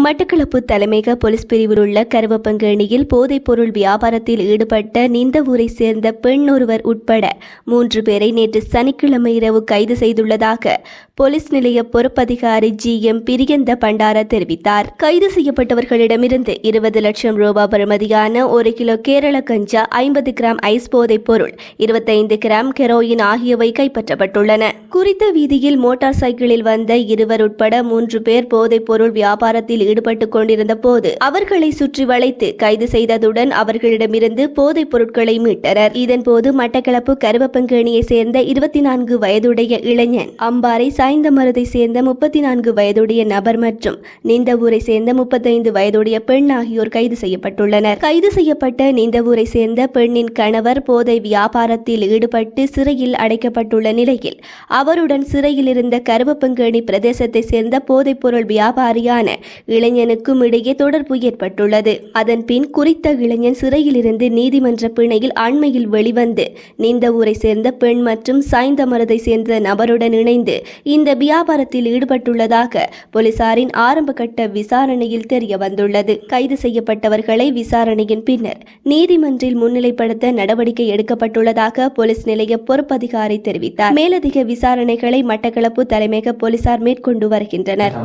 மட்டக்களப்பு தலைமையக போலீஸ் பிரிவில் உள்ள கருவப்பங்கேணியில் போதைப்பொருள் வியாபாரத்தில் ஈடுபட்ட நிந்தவூரை சேர்ந்த பெண் ஒருவர் உட்பட 3 பேரை நேற்று சனிக்கிழமை இரவு கைது செய்துள்ளதாக போலீஸ் நிலைய பொறுப்பதிகாரி GM பிரியந்த பண்டார தெரிவித்தார். கைது செய்யப்பட்டவர்களிடமிருந்து 20 லட்சம் ரூபாய் பெறுமதியான 1 கிலோ கேரள கஞ்சா, 50 கிராம் ஐஸ் போதைப் பொருள், 25 கிராம் ஹெரோயின் ஆகியவை கைப்பற்றப்பட்டுள்ளன. குறித்த வீதியில் மோட்டார் சைக்கிளில் வந்த 2 உட்பட 3 பேர் போதைப் பொருள் வியாபாரத்தில் ஈடுபட்டுக் கொண்டிருந்த போது அவர்களை சுற்றி வளைத்து கைது செய்ததுடன் அவர்களிடமிருந்து போதைப் பொருட்களை மீட்டனர். இதன்போது மட்டக்களப்பு கருவப்பங்கேணியை சேர்ந்த 24 வயதுடைய இளைஞன், அம்பாறை சாய்ந்தமருதை சேர்ந்த 34 வயதுடைய நபர் மற்றும் நிந்தவூரை சேர்ந்த 35 வயதுடைய பெண் ஆகியோர் கைது செய்யப்பட்டுள்ளனர். கைது செய்யப்பட்ட நிந்தவூரை சேர்ந்த பெண்ணின் கணவர் போதை வியாபாரத்தில் ஈடுபட்டு சிறையில் அடைக்கப்பட்டுள்ள நிலையில் அவருடன் சிறையில் இருந்த கருவப்பங்கேணி பிரதேசத்தை சேர்ந்த போதைப் பொருள் வியாபாரியான இளைஞனுக்கும் இடையே தொடர்பு ஏற்பட்டுள்ளது. அதன்பின் குறித்த இளைஞன் சிறையிலிருந்து நீதிமன்ற பிணையில் அண்மையில் வெளிவந்து நிந்தவூரை சேர்ந்த பெண் மற்றும் சாய்ந்தமருதை சேர்ந்த நபருடன் இணைந்து இந்த வியாபாரத்தில் ஈடுபட்டுள்ளதாக போலீசாரின் ஆரம்ப கட்ட விசாரணையில் தெரிய வந்துள்ளது. கைது செய்யப்பட்டவர்களை விசாரணையின் பின்னர் நீதிமன்றில் முன்னிலைப்படுத்த நடவடிக்கை எடுக்கப்பட்டுள்ளதாக போலீஸ் நிலைய பொறுப்பதிகாரி தெரிவித்தார். மேலதிக விசாரணைகளை மட்டக்களப்பு தலைமையக போலீசார் மேற்கொண்டு வருகின்றனர்.